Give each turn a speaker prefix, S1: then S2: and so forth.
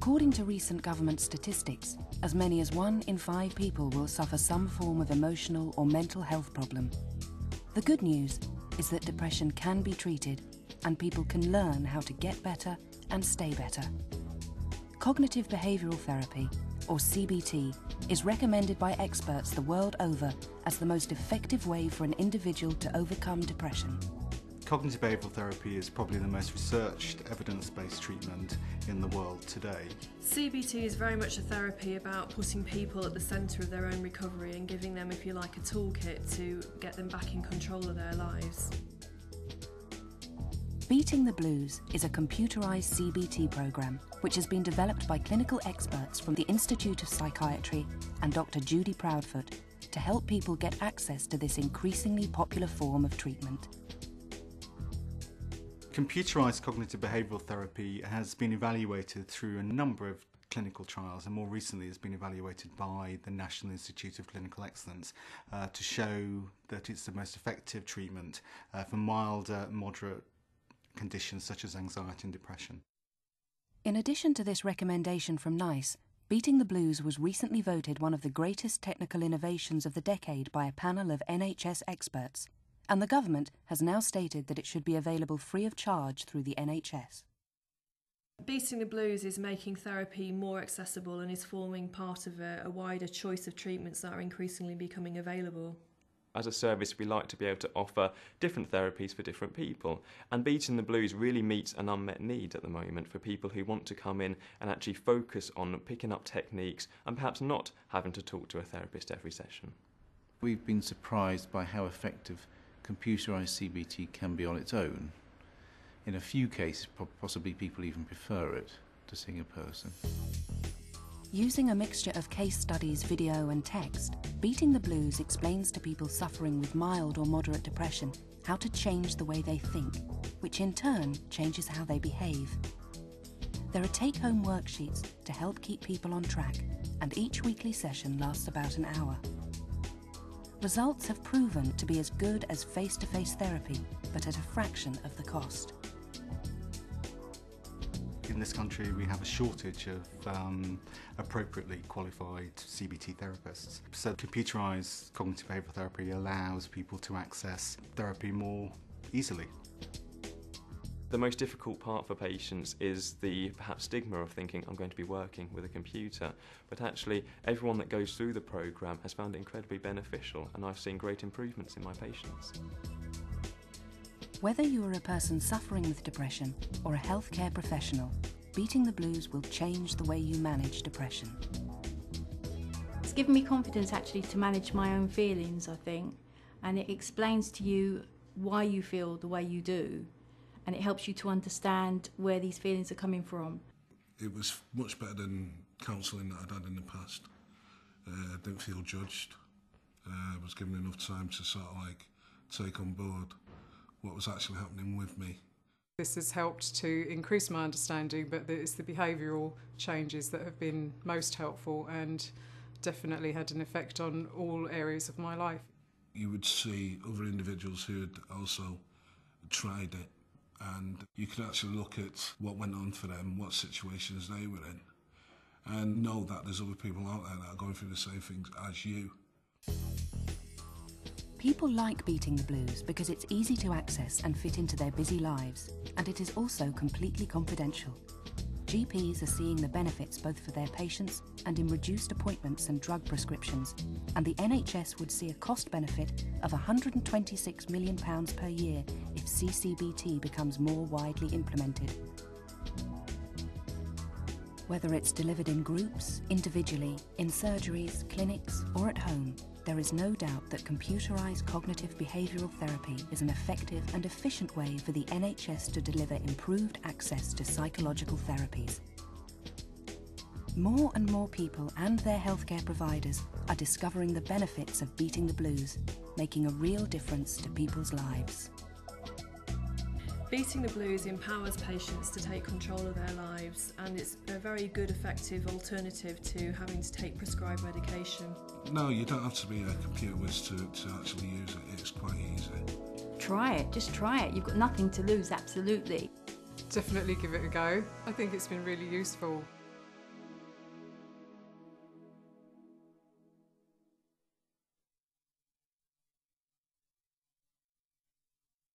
S1: According to recent government statistics, as many as 1 in 5 people will suffer some form of emotional or mental health problem. The good news is that depression can be treated and people can learn how to get better and stay better. Cognitive behavioural therapy, or CBT, is recommended by experts the world over as the most effective way for an individual to overcome depression.
S2: Cognitive behavioural therapy is probably the most researched, evidence-based treatment in the world today.
S3: CBT is very much a therapy about putting people at the centre of their own recovery and giving them, if you like, a toolkit to get them back in control of their lives.
S1: Beating the Blues is a computerised CBT programme which has been developed by clinical experts from the Institute of Psychiatry and Dr. Judy Proudfoot to help people get access to this increasingly popular form of treatment.
S2: Computerised cognitive behavioural therapy has been evaluated through a number of clinical trials, and more recently has been evaluated by the National Institute of Clinical Excellence to show that it's the most effective treatment for mild, moderate conditions such as anxiety and depression.
S1: In addition to this recommendation from NICE, Beating the Blues was recently voted one of the greatest technical innovations of the decade by a panel of NHS experts, and the government has now stated that it should be available free of charge through the NHS.
S3: Beating the Blues is making therapy more accessible and is forming part of a wider choice of treatments that are increasingly becoming available.
S4: As a service, we like to be able to offer different therapies for different people, and Beating the Blues really meets an unmet need at the moment for people who want to come in and actually focus on picking up techniques and perhaps not having to talk to a therapist every session.
S5: We've been surprised by how effective computerised CBT can be on its own. In a few cases, possibly people even prefer it to seeing a person.
S1: Using a mixture of case studies, video and text, Beating the Blues explains to people suffering with mild or moderate depression how to change the way they think, which in turn changes how they behave. There are take-home worksheets to help keep people on track, and each weekly session lasts about an hour. Results have proven to be as good as face-to-face therapy, but at a fraction of the cost.
S2: In this country, we have a shortage of appropriately qualified CBT therapists. So computerised cognitive behavioural therapy allows people to access therapy more easily.
S4: The most difficult part for patients is the perhaps stigma of thinking I'm going to be working with a computer, but actually everyone that goes through the programme has found it incredibly beneficial, and I've seen great improvements in my patients.
S1: Whether you are a person suffering with depression or a healthcare professional, Beating the Blues will change the way you manage depression.
S6: It's given me confidence actually to manage my own feelings, I think, and it explains to you why you feel the way you do, and it helps you to understand where these feelings are coming from.
S7: It was much better than counselling that I'd had in the past. I didn't feel judged. I was given enough time to sort of like take on board what was actually happening with me.
S8: This has helped to increase my understanding, but it's the behavioural changes that have been most helpful and definitely had an effect on all areas of my life.
S7: You would see other individuals who had also tried it, and you could actually look at what went on for them, what situations they were in, and know that there's other people out there that are going through the same things as you.
S1: People like Beating the Blues because it's easy to access and fit into their busy lives, and it is also completely confidential. GPs are seeing the benefits both for their patients and in reduced appointments and drug prescriptions, and the NHS would see a cost benefit of £126 million per year if CCBT becomes more widely implemented. Whether it's delivered in groups, individually, in surgeries, clinics or at home, there is no doubt that computerised cognitive behavioural therapy is an effective and efficient way for the NHS to deliver improved access to psychological therapies. More and more people and their healthcare providers are discovering the benefits of Beating the Blues, making a real difference to people's lives.
S3: Beating the Blues empowers patients to take control of their lives, and it's a very good, effective alternative to having to take prescribed medication.
S7: No, you don't have to be a computer whiz to actually use it. It's quite easy.
S6: Try it, just try it. You've got nothing to lose, absolutely.
S8: Definitely give it a go. I think it's been really useful.